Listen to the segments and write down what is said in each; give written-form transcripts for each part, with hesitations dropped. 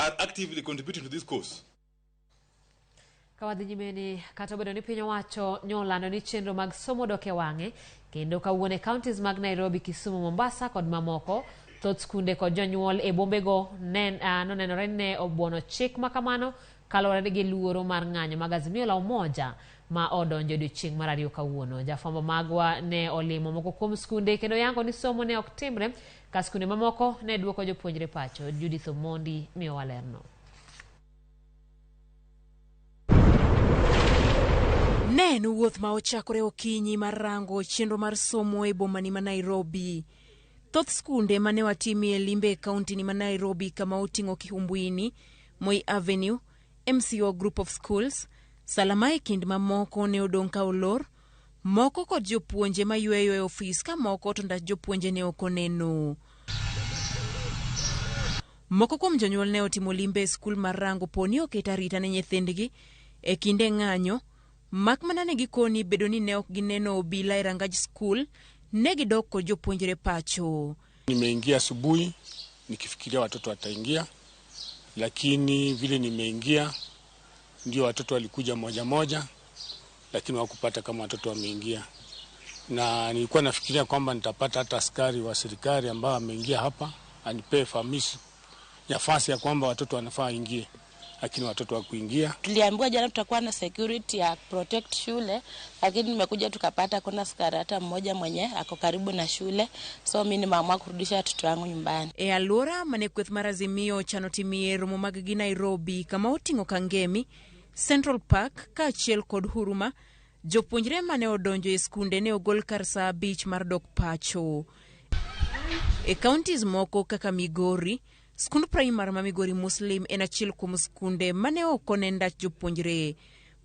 are actively contributing to this cause. Kawadhi nyimeni kata bedo ni piny owacho nyolando ni chenro mag somo doke wang'e kendo kawuone counties mag Nairobi, Kisumu, Mombasa kod mamoko thoth skunde kod jonyuol e bombego nonenore ne obuono chik makamano kaluwore gi luoro mar ng'anyo mag Azimio la Umoja ma odonjo odiechieng' mar ariyo kawuono. Jafwambo magwa ne olimo moko kuom skunde kendo yango ni somo ne ok timre ka skunde mamoko ne duoko jopuonjre pacho. Judith Omondi miyo walerno. Ne en wuoth ma ochakore okinyi mar rango chenro mar somo e boma ni ma Nairobi. Thoth skunde mane watimie limbe e kaunti ni ma Nairobi kama oting'o Kihumbwini, Moi Avenue, MCO Group of Schools, Salama e kind mamoko ne odong' ka olor, moko kod jopuonje ma yweyo e ofis ka moko to ndach jopuonje ne ok oneno. Moko kuom jonyuol ne otimo limbe e skul mar rango poni oket arita ne nyithindgi e kinde ng'anyo, mak mana ne gikoni bedo ni ne ok gineno obila e rangaj skul, ne gidok kod jopuonjre pacho. Nimeingia asubuhi nikifikiria watoto wataingia, lakini vile nimeingia ndio watoto walikuja moja moja, lakini hawakupata kama watoto wameingia. Na nilikuwa nafikiria kwamba nitapata hata askari wa serikali ambao ameingia hapa anipe famisi nafasi ya kwamba watoto wanafaa ingie, lakini watoto hawakuingia. Tuliambiwa jana tutakuwa na security ya protect shule, lakini nimekuja tukapata kuna askari hata mmoja mwenye ako karibu na shule, so mimi nimeamua kurudisha watoto wangu nyumbani. E alwora mane kweth mar Azimio chanotimie romo mag gi Nairobi kama oting'o Kangemi, Central Park kaachiel kod Huruma, jopuonjre mane odonjo e skunde ne ogol kar saa 5 mar dok pacho. E counties moko kaka Migori, skund primar ma Migori Muslim en achiel kuom skunde mane ok onenda jopuonjre,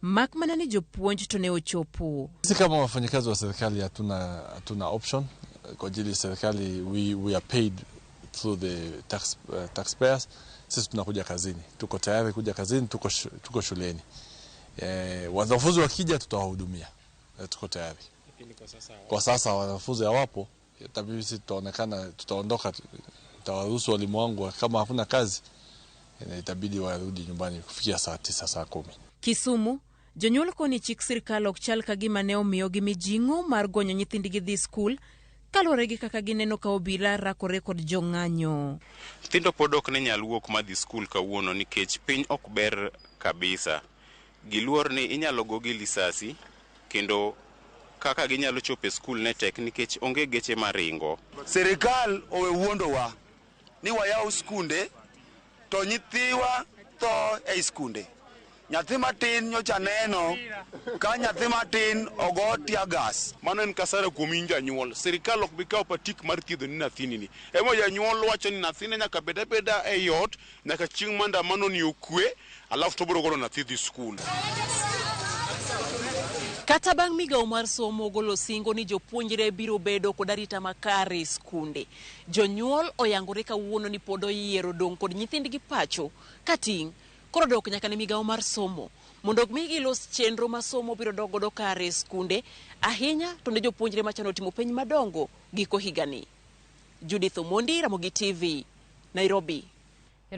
mak mana ni jopuonj to ne ochopo. Sisi kama wafanyakazi wa serikali hatuna option kwa ajili serikali, we are paid through the taxpayers. Sisi tunakuja kazini, tuko tayari kuja kazini, tuko shuleni. Wanafunzi wakija tutawahudumia, tuko tayari. Kwa sasa wanafunzi hawapo, tabii sisi tutaonekana, tutaondoka, tutawaruhusu walimu wangu kama hakuna kazi itabidi warudi nyumbani kufikia saa 9 saa 10. Kisumu, jonyuol koni chik sirkal ok chal ka gima ne omiyo gi mijing'o mar gonyo nyithindgi dhi skul kaluwore gi kaka gineno ka obila rakore kod jong'anyo. Nyithindo pod ok ne nyal wuok madhi skul kawuono nikech piny ok ber kabisa. Giluor ni inyalo gogi lisasi kendo kaka ginyalo chope skul ne tek nikech onge geche maringo. Serikal owe wuondowa ni wayaw skunde to nyithiwa tho e skunde. Nyathi matin nyocha neno ka nyathi matin ogo tia gas. Mano en kasara kuom in janyuol. Serikal ok bi kawo patik mar thiedho ni nyathini. Emo janyuol wacho ni nyathine nyaka beda e ot nyaka chieng' maandamano ni okwe, alafu to biro golo nyathi dhi skul. Kata bang' migawo mar somo golo singo ni jopuonjre biro bedo kod arita makare skunde, jonyuol oyangore kawuono ni pod oyiero dong' kod nyithindgi pacho kating' koro dok nyaka ne migawo mar somo mondo mi gilos chenro ma somo biro dok godo kare skunde, ahinya to ne jopuonjre machano timo penj madongo giko higani. Judith Omondi, Ramogi TV, Nairobi.